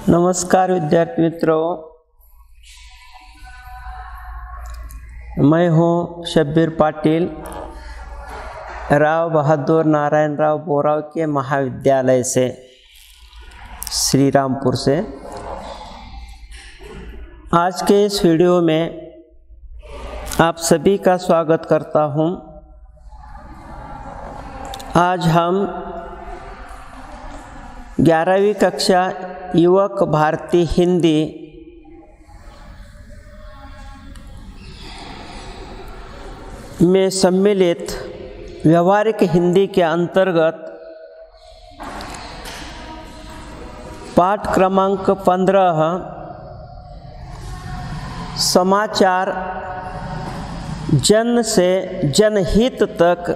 नमस्कार विद्यार्थी मित्रों, मैं हूं शब्बीर पाटिल, राव बहादुर नारायण राव बोराव के महाविद्यालय से, श्री रामपुर से। आज के इस वीडियो में आप सभी का स्वागत करता हूं। आज हम 11वीं कक्षा युवक भारती हिंदी में सम्मिलित व्यवहारिक हिंदी के अंतर्गत पाठ क्रमांक 15 समाचार जन से जनहित तक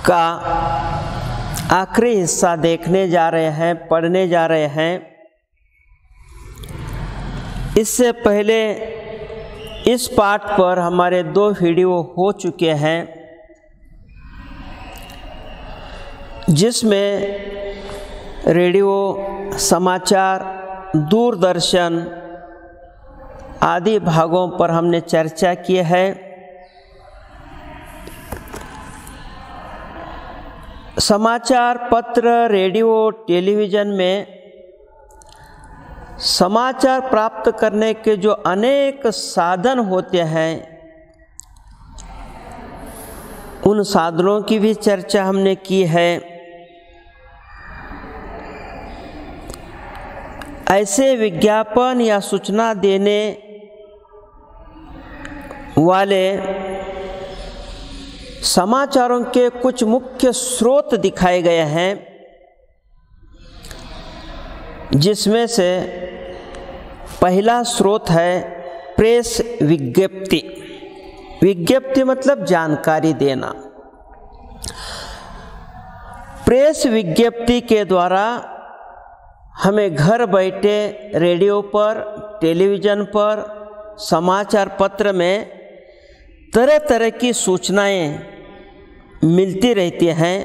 का आखिरी हिस्सा देखने जा रहे हैं, पढ़ने जा रहे हैं। इससे पहले इस पाठ पर हमारे 2 वीडियो हो चुके हैं, जिसमें रेडियो, समाचार, दूरदर्शन आदि भागों पर हमने चर्चा की है। समाचार पत्र, रेडियो, टेलीविज़न में समाचार प्राप्त करने के जो अनेक साधन होते हैं, उन साधनों की भी चर्चा हमने की है। ऐसे विज्ञापन या सूचना देने वाले समाचारों के कुछ मुख्य स्रोत दिखाए गए हैं, जिसमें से पहला स्रोत है प्रेस विज्ञप्ति। विज्ञप्ति मतलब जानकारी देना। प्रेस विज्ञप्ति के द्वारा हमें घर बैठे रेडियो पर, टेलीविज़न पर, समाचार पत्र में तरह तरह की सूचनाएं मिलती रहती हैं।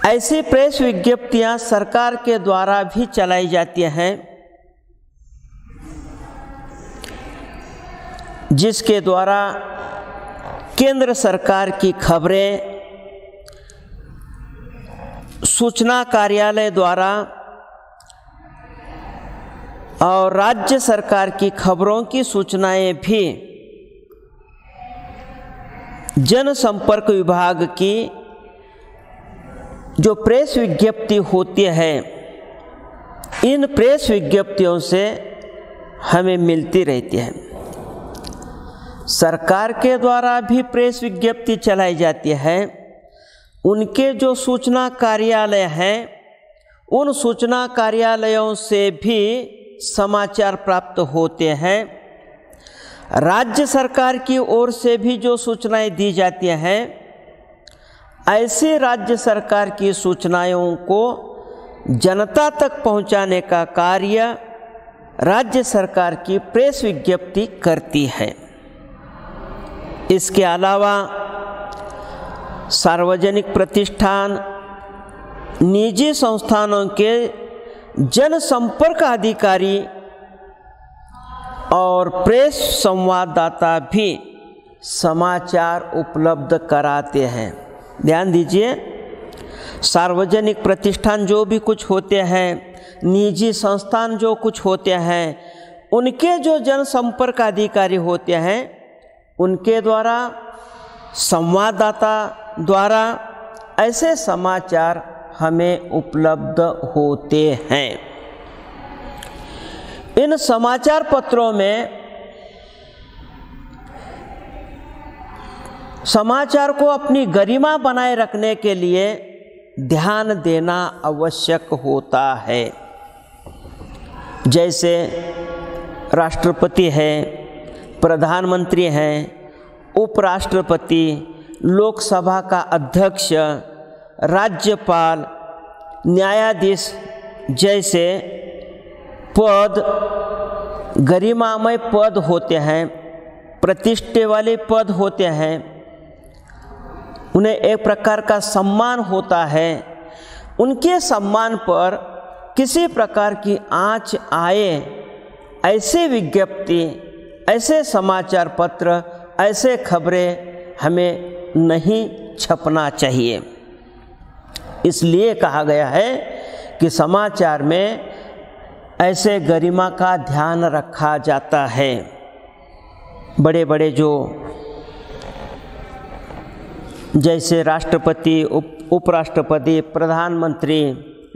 ऐसी प्रेस विज्ञप्तियां सरकार के द्वारा भी चलाई जाती हैं, जिसके द्वारा केंद्र सरकार की खबरें सूचना कार्यालय द्वारा और राज्य सरकार की खबरों की सूचनाएं भी जनसंपर्क विभाग की जो प्रेस विज्ञप्ति होती है, इन प्रेस विज्ञप्तियों से हमें मिलती रहती है। सरकार के द्वारा भी प्रेस विज्ञप्ति चलाई जाती है। उनके जो सूचना कार्यालय हैं, उन सूचना कार्यालयों से भी समाचार प्राप्त होते हैं। राज्य सरकार की ओर से भी जो सूचनाएं दी जाती हैं, ऐसे राज्य सरकार की सूचनाओं को जनता तक पहुंचाने का कार्य राज्य सरकार की प्रेस विज्ञप्ति करती है। इसके अलावा सार्वजनिक प्रतिष्ठान, निजी संस्थानों के जनसंपर्क अधिकारी और प्रेस संवाददाता भी समाचार उपलब्ध कराते हैं। ध्यान दीजिए, सार्वजनिक प्रतिष्ठान जो भी कुछ होते हैं, निजी संस्थान जो कुछ होते हैं, उनके जो जनसंपर्क अधिकारी होते हैं, उनके द्वारा, संवाददाता द्वारा ऐसे समाचार हमें उपलब्ध होते हैं। इन समाचार पत्रों में समाचार को अपनी गरिमा बनाए रखने के लिए ध्यान देना आवश्यक होता है। जैसे राष्ट्रपति है, प्रधानमंत्री हैं, उपराष्ट्रपति, लोकसभा का अध्यक्ष, राज्यपाल, न्यायाधीश जैसे पद गरिमामय पद होते हैं, प्रतिष्ठे वाले पद होते हैं। उन्हें एक प्रकार का सम्मान होता है। उनके सम्मान पर किसी प्रकार की आँच आए ऐसे विज्ञप्ति, ऐसे समाचार पत्र, ऐसे खबरें हमें नहीं छपना चाहिए। इसलिए कहा गया है कि समाचार में ऐसे गरिमा का ध्यान रखा जाता है। बड़े बड़े जो जैसे राष्ट्रपति, उपराष्ट्रपति, प्रधानमंत्री,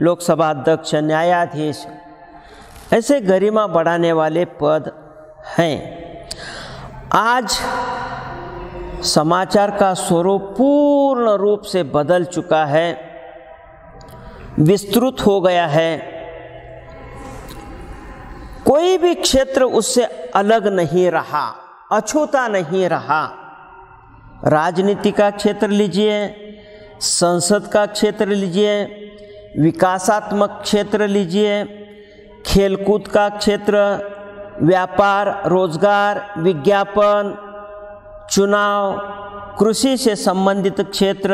लोकसभा अध्यक्ष, न्यायाधीश, ऐसे गरिमा बढ़ाने वाले पद हैं। आज समाचार का स्वरूप पूर्ण रूप से बदल चुका है, विस्तृत हो गया है। कोई भी क्षेत्र उससे अलग नहीं रहा, अछूता नहीं रहा। राजनीति का क्षेत्र लीजिए, संसद का क्षेत्र लीजिए, विकासात्मक क्षेत्र लीजिए, खेलकूद का क्षेत्र, व्यापार, रोजगार, विज्ञापन, चुनाव, कृषि से संबंधित क्षेत्र,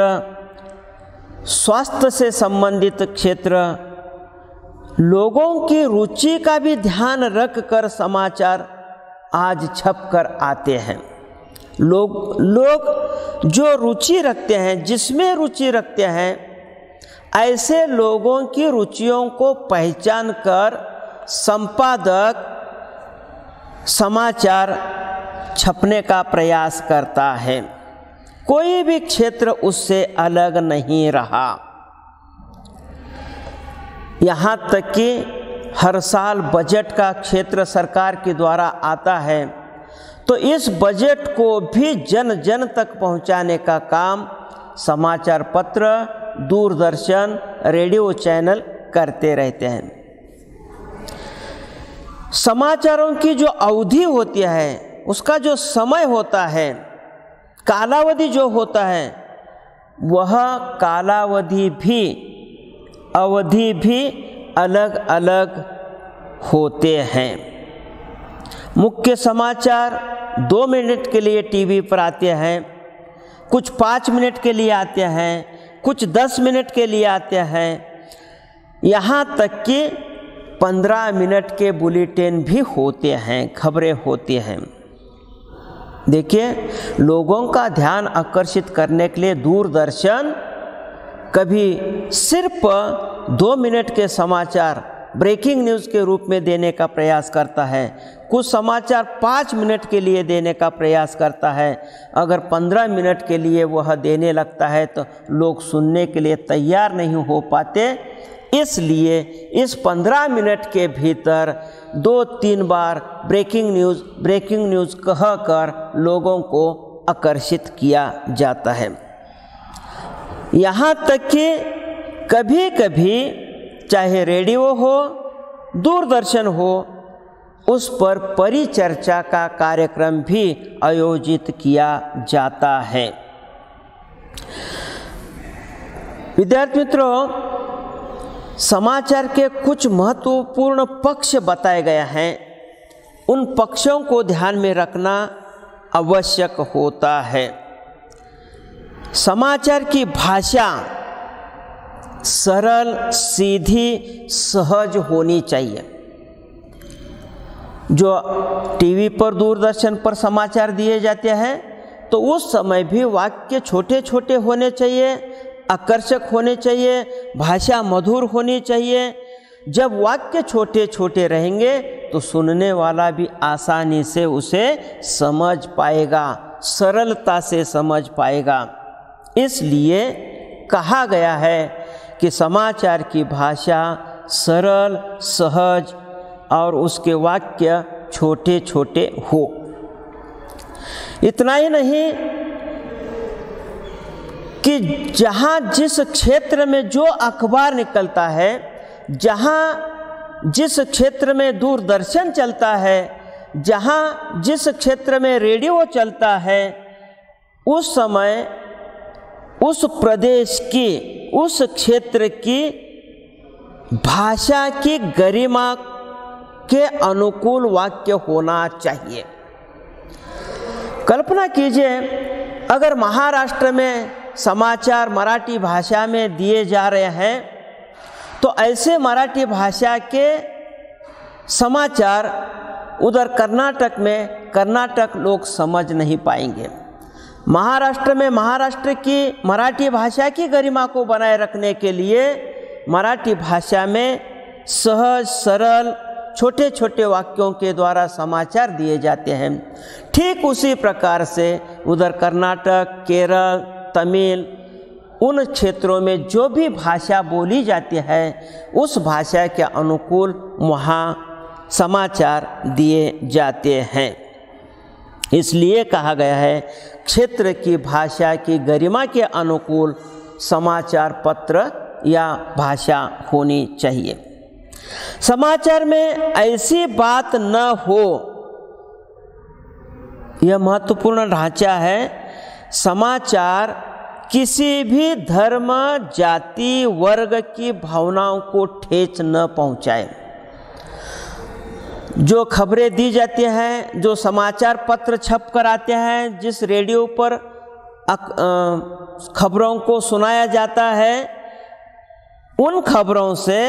स्वास्थ्य से संबंधित क्षेत्र, लोगों की रुचि का भी ध्यान रख कर समाचार आज छप कर आते हैं। लोग जो रुचि रखते हैं, जिसमें रुचि रखते हैं, ऐसे लोगों की रुचियों को पहचान कर संपादक समाचार छपने का प्रयास करता है। कोई भी क्षेत्र उससे अलग नहीं रहा। यहाँ तक कि हर साल बजट का क्षेत्र सरकार के द्वारा आता है, तो इस बजट को भी जन जन तक पहुँचाने का काम समाचार पत्र, दूरदर्शन, रेडियो चैनल करते रहते हैं। समाचारों की जो अवधि होती है, उसका जो समय होता है, कालावधि जो होता है, वह कालावधि भी, अवधि भी अलग अलग होते हैं। मुख्य समाचार 2 मिनट के लिए टीवी पर आते हैं, कुछ 5 मिनट के लिए आते हैं, कुछ 10 मिनट के लिए आते हैं, यहाँ तक कि 15 मिनट के बुलेटिन भी होते हैं, खबरें होती हैं। देखिए, लोगों का ध्यान आकर्षित करने के लिए दूरदर्शन कभी सिर्फ 2 मिनट के समाचार ब्रेकिंग न्यूज़ के रूप में देने का प्रयास करता है, कुछ समाचार 5 मिनट के लिए देने का प्रयास करता है। अगर 15 मिनट के लिए वह देने लगता है तो लोग सुनने के लिए तैयार नहीं हो पाते। इसलिए इस 15 मिनट के भीतर 2-3 बार ब्रेकिंग न्यूज़ कहकर लोगों को आकर्षित किया जाता है। यहाँ तक कि कभी कभी चाहे रेडियो हो, दूरदर्शन हो, उस पर परिचर्चा का कार्यक्रम भी आयोजित किया जाता है। विद्यार्थी मित्रों, समाचार के कुछ महत्वपूर्ण पक्ष बताए गए हैं। उन पक्षों को ध्यान में रखना आवश्यक होता है। समाचार की भाषा सरल, सीधी, सहज होनी चाहिए। जो टीवी पर, दूरदर्शन पर समाचार दिए जाते हैं, तो उस समय भी वाक्य छोटे छोटे होने चाहिए, आकर्षक होने चाहिए, भाषा मधुर होनी चाहिए। जब वाक्य छोटे छोटे रहेंगे तो सुनने वाला भी आसानी से उसे समझ पाएगा, सरलता से समझ पाएगा। इसलिए कहा गया है कि समाचार की भाषा सरल, सहज और उसके वाक्य छोटे छोटे हो। इतना ही नहीं कि जहाँ जिस क्षेत्र में जो अखबार निकलता है, जहाँ जिस क्षेत्र में दूरदर्शन चलता है, जहाँ जिस क्षेत्र में रेडियो चलता है, उस समय उस प्रदेश की, उस क्षेत्र की भाषा की गरिमा के अनुकूल वाक्य होना चाहिए। कल्पना कीजिए, अगर महाराष्ट्र में समाचार मराठी भाषा में दिए जा रहे हैं, तो ऐसे मराठी भाषा के समाचार उधर कर्नाटक में कर्नाटक लोग समझ नहीं पाएंगे। महाराष्ट्र में महाराष्ट्र की मराठी भाषा की गरिमा को बनाए रखने के लिए मराठी भाषा में सहज सरल छोटे छोटे वाक्यों के द्वारा समाचार दिए जाते हैं। ठीक उसी प्रकार से उधर कर्नाटक, केरल, तमिल, उन क्षेत्रों में जो भी भाषा बोली जाती है उस भाषा के अनुकूल वहाँ समाचार दिए जाते हैं। इसलिए कहा गया है क्षेत्र की भाषा की गरिमा के अनुकूल समाचार पत्र या भाषा होनी चाहिए। समाचार में ऐसी बात न हो, यह महत्वपूर्ण ढांचा है। समाचार किसी भी धर्म, जाति, वर्ग की भावनाओं को ठेस न पहुंचाए। जो खबरें दी जाती हैं, जो समाचार पत्र छप कर आते हैं, जिस रेडियो पर खबरों को सुनाया जाता है, उन खबरों से,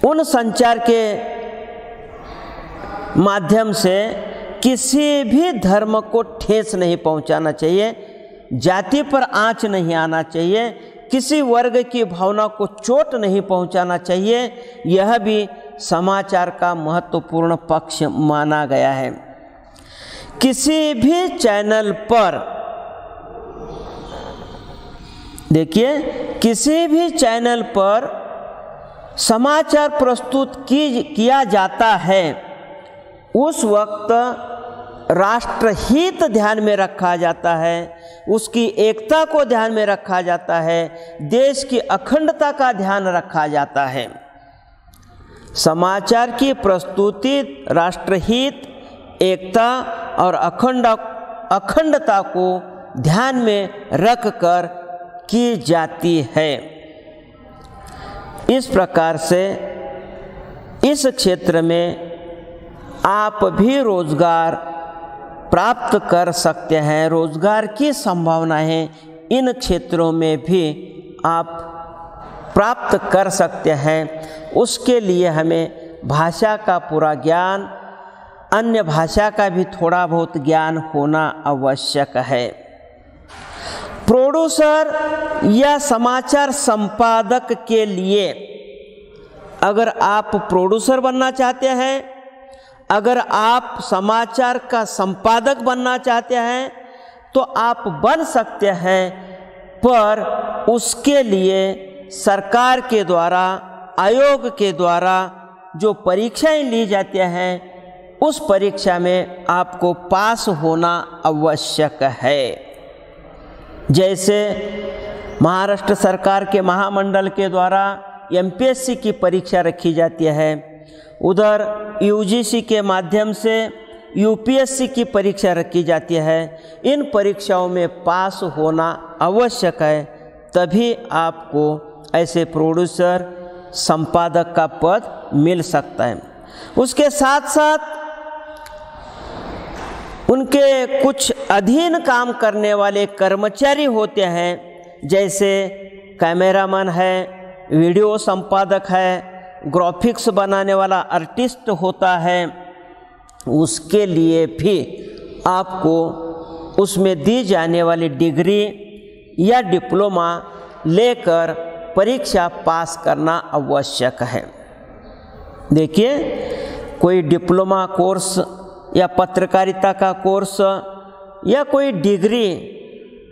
उन संचार के माध्यम से किसी भी धर्म को ठेस नहीं पहुंचाना चाहिए, जाति पर आंच नहीं आना चाहिए, किसी वर्ग की भावना को चोट नहीं पहुंचाना चाहिए। यह भी समाचार का महत्वपूर्ण पक्ष माना गया है। किसी भी चैनल पर देखिए, किसी भी चैनल पर समाचार प्रस्तुत किया जाता है, उस वक्त राष्ट्रहित ध्यान में रखा जाता है, उसकी एकता को ध्यान में रखा जाता है, देश की अखंडता का ध्यान रखा जाता है। समाचार की प्रस्तुति राष्ट्रहित, एकता और अखंडता को ध्यान में रखकर की जाती है। इस प्रकार से इस क्षेत्र में आप भी रोजगार प्राप्त कर सकते हैं। रोजगार की संभावनाएं इन क्षेत्रों में भी आप प्राप्त कर सकते हैं। उसके लिए हमें भाषा का पूरा ज्ञान, अन्य भाषा का भी थोड़ा बहुत ज्ञान होना आवश्यक है। प्रोड्यूसर या समाचार संपादक के लिए, अगर आप प्रोड्यूसर बनना चाहते हैं, अगर आप समाचार का संपादक बनना चाहते हैं तो आप बन सकते हैं, पर उसके लिए सरकार के द्वारा, आयोग के द्वारा जो परीक्षाएं ली जाती हैं, उस परीक्षा में आपको पास होना आवश्यक है। जैसे महाराष्ट्र सरकार के महामंडल के द्वारा एमपीएससी की परीक्षा रखी जाती है, उधर यूजीसी के माध्यम से यूपीएससी की परीक्षा रखी जाती है। इन परीक्षाओं में पास होना आवश्यक है, तभी आपको ऐसे प्रोड्यूसर, संपादक का पद मिल सकता है। उसके साथ साथ उनके कुछ अधीन काम करने वाले कर्मचारी होते हैं, जैसे कैमरामैन है, वीडियो संपादक है, ग्राफिक्स बनाने वाला आर्टिस्ट होता है। उसके लिए भी आपको उसमें दी जाने वाली डिग्री या डिप्लोमा लेकर परीक्षा पास करना आवश्यक है। देखिए, कोई डिप्लोमा कोर्स या पत्रकारिता का कोर्स या कोई डिग्री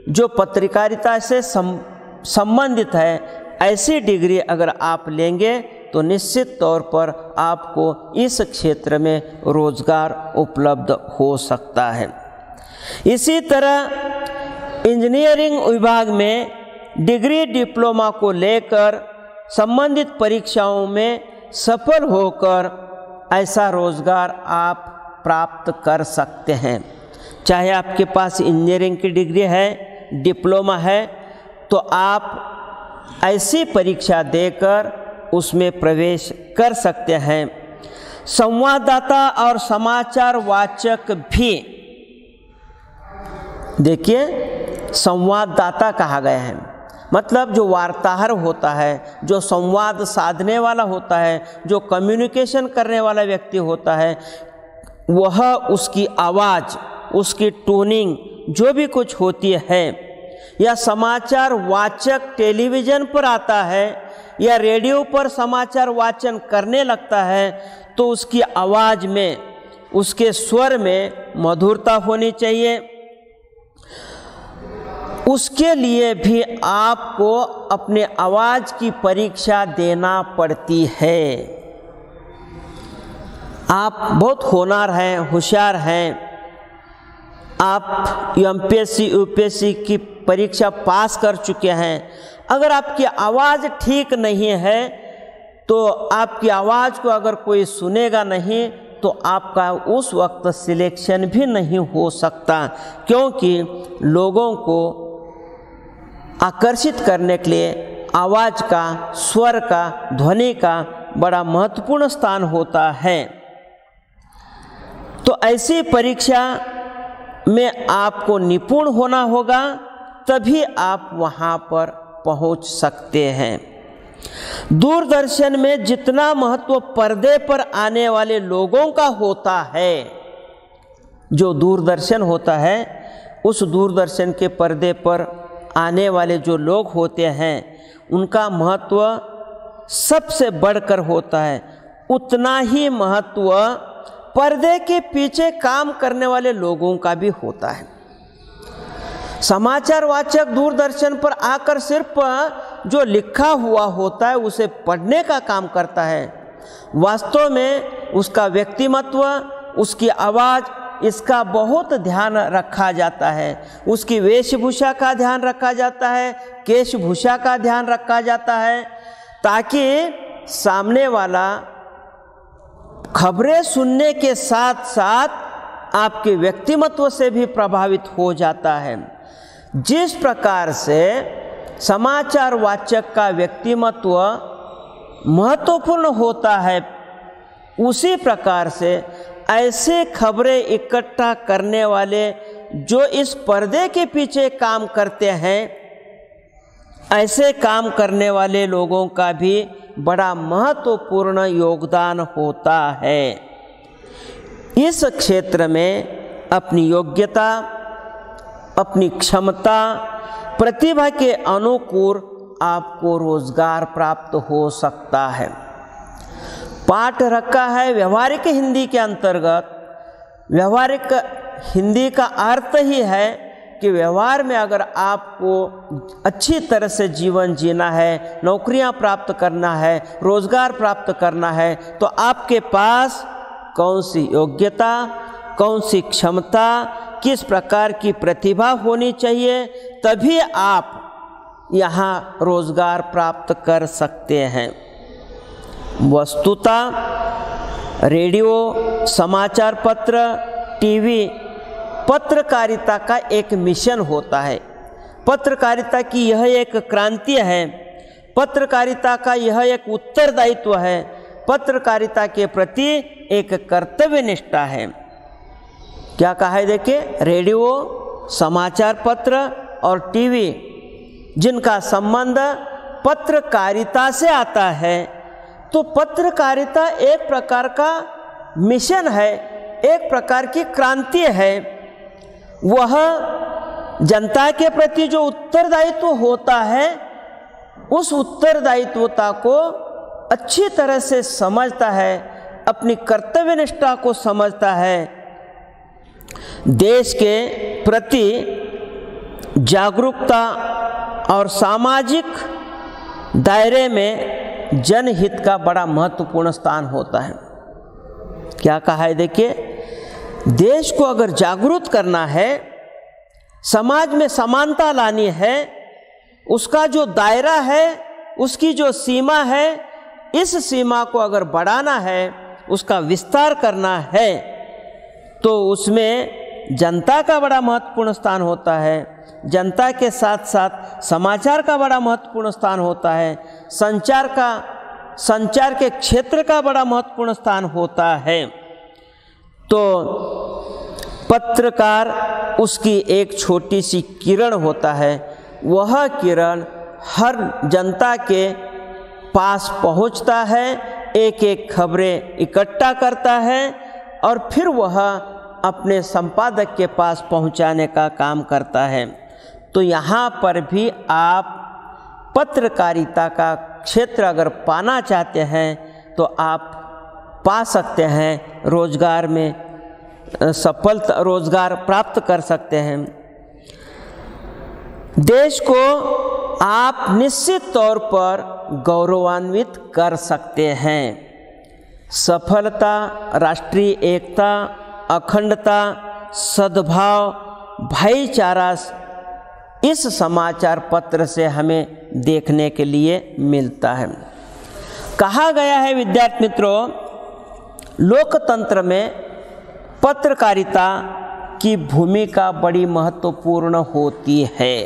जो पत्रकारिता से संबंधित है, ऐसी डिग्री अगर आप लेंगे तो निश्चित तौर पर आपको इस क्षेत्र में रोजगार उपलब्ध हो सकता है। इसी तरह इंजीनियरिंग विभाग में डिग्री, डिप्लोमा को लेकर संबंधित परीक्षाओं में सफल होकर ऐसा रोजगार आप प्राप्त कर सकते हैं। चाहे आपके पास इंजीनियरिंग की डिग्री है, डिप्लोमा है, तो आप ऐसी परीक्षा देकर उसमें प्रवेश कर सकते हैं। संवाददाता और समाचार वाचक भी, देखिए, संवाददाता कहा गया है। मतलब जो वार्ताहर होता है, जो संवाद साधने वाला होता है, जो कम्युनिकेशन करने वाला व्यक्ति होता है, वह उसकी आवाज़, उसकी टोनिंग जो भी कुछ होती है, या समाचार वाचक टेलीविज़न पर आता है या रेडियो पर समाचार वाचन करने लगता है, तो उसकी आवाज़ में, उसके स्वर में मधुरता होनी चाहिए। उसके लिए भी आपको अपने आवाज़ की परीक्षा देना पड़ती है। आप बहुत होनहार हैं, होशियार हैं, आप एमपीएससी यूपीएससी की परीक्षा पास कर चुके हैं, अगर आपकी आवाज़ ठीक नहीं है तो आपकी आवाज़ को अगर कोई सुनेगा नहीं तो आपका उस वक्त सिलेक्शन भी नहीं हो सकता, क्योंकि लोगों को आकर्षित करने के लिए आवाज़ का, स्वर का, ध्वनि का बड़ा महत्वपूर्ण स्थान होता है। तो ऐसी परीक्षा में आपको निपुण होना होगा, तभी आप वहाँ पर पहुँच सकते हैं। दूरदर्शन में जितना महत्व पर्दे पर आने वाले लोगों का होता है, जो दूरदर्शन होता है, उस दूरदर्शन के पर्दे पर आने वाले जो लोग होते हैं, उनका महत्व सबसे बढ़कर होता है, उतना ही महत्व पर्दे के पीछे काम करने वाले लोगों का भी होता है। समाचार वाचक दूरदर्शन पर आकर सिर्फ जो लिखा हुआ होता है उसे पढ़ने का काम करता है। वास्तव में उसका व्यक्तिमत्व, उसकी आवाज़, इसका बहुत ध्यान रखा जाता है। उसकी वेशभूषा का ध्यान रखा जाता है, केशभूषा का ध्यान रखा जाता है, ताकि सामने वाला खबरें सुनने के साथ साथ आपके व्यक्तिमत्व से भी प्रभावित हो जाता है। जिस प्रकार से समाचार वाचक का व्यक्तिमत्व महत्वपूर्ण होता है, उसी प्रकार से ऐसे खबरें इकट्ठा करने वाले जो इस पर्दे के पीछे काम करते हैं, ऐसे काम करने वाले लोगों का भी बड़ा महत्वपूर्ण योगदान होता है। इस क्षेत्र में अपनी योग्यता, अपनी क्षमता, प्रतिभा के अनुकूल आपको रोजगार प्राप्त हो सकता है। पाठ रखा है व्यवहारिक हिंदी के अंतर्गत। व्यवहारिक हिंदी का अर्थ ही है कि व्यवहार में अगर आपको अच्छी तरह से जीवन जीना है, नौकरियां प्राप्त करना है, रोजगार प्राप्त करना है, तो आपके पास कौन सी योग्यता, कौन सी क्षमता, किस प्रकार की प्रतिभा होनी चाहिए, तभी आप यहाँ रोजगार प्राप्त कर सकते हैं। वस्तुतः रेडियो, समाचार पत्र, टीवी पत्रकारिता का एक मिशन होता है। पत्रकारिता की यह एक क्रांति है, पत्रकारिता का यह एक उत्तरदायित्व है, पत्रकारिता के प्रति एक कर्तव्य निष्ठा है। क्या कहा है देखिए, रेडियो, समाचार पत्र और टीवी जिनका संबंध पत्रकारिता से आता है, तो पत्रकारिता एक प्रकार का मिशन है, एक प्रकार की क्रांति है। वह जनता के प्रति जो उत्तरदायित्व होता है, उस उत्तरदायित्वता को अच्छी तरह से समझता है, अपनी कर्तव्य निष्ठा को समझता है, देश के प्रति जागरूकता और सामाजिक दायरे में जनहित का बड़ा महत्वपूर्ण स्थान होता है। क्या कहा है देखिए, देश को अगर जागरूक करना है, समाज में समानता लानी है, उसका जो दायरा है, उसकी जो सीमा है, इस सीमा को अगर बढ़ाना है, उसका विस्तार करना है, तो उसमें जनता का बड़ा महत्वपूर्ण स्थान होता है। जनता के साथ साथ समाचार का बड़ा महत्वपूर्ण स्थान होता है। संचार के क्षेत्र का बड़ा महत्वपूर्ण स्थान होता है। तो पत्रकार उसकी एक छोटी सी किरण होता है। वह किरण हर जनता के पास पहुंचता है, एक एक खबरें इकट्ठा करता है और फिर वह अपने संपादक के पास पहुंचाने का काम करता है। तो यहाँ पर भी आप पत्रकारिता का क्षेत्र अगर पाना चाहते हैं तो आप पा सकते हैं, रोजगार में सफलता, रोजगार प्राप्त कर सकते हैं। देश को आप निश्चित तौर पर गौरवान्वित कर सकते हैं। सफलता, राष्ट्रीय एकता, अखंडता, सद्भाव, भाईचारा इस समाचार पत्र से हमें देखने के लिए मिलता है। कहा गया है विद्यार्थी मित्रों, लोकतंत्र में पत्रकारिता की भूमिका बड़ी महत्वपूर्ण होती है।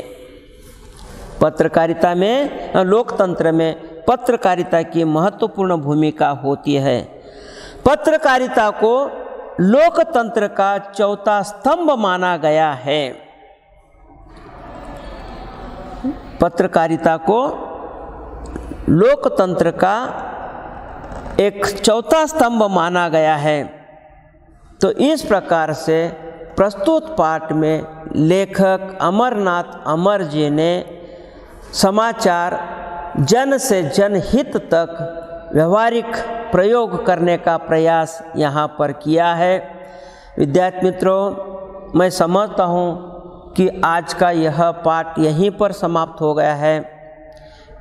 पत्रकारिता में, लोकतंत्र में पत्रकारिता की महत्वपूर्ण भूमिका होती है। पत्रकारिता को लोकतंत्र का चौथा स्तंभ माना गया है। पत्रकारिता को लोकतंत्र का एक चौथा स्तंभ माना गया है। तो इस प्रकार से प्रस्तुत पाठ में लेखक अमरनाथ अमर जी ने समाचार जन से जनहित तक व्यवहारिक प्रयोग करने का प्रयास यहाँ पर किया है। विद्यार्थी मित्रों, मैं समझता हूँ कि आज का यह पाठ यहीं पर समाप्त हो गया है।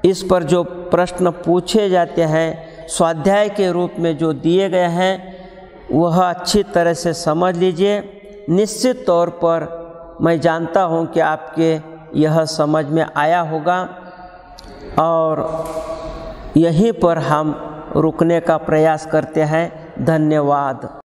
इस पर जो प्रश्न पूछे जाते हैं स्वाध्याय के रूप में जो दिए गए हैं वह अच्छी तरह से समझ लीजिए। निश्चित तौर पर मैं जानता हूँ कि आपके यह समझ में आया होगा और यहीं पर हम रुकने का प्रयास करते हैं। धन्यवाद।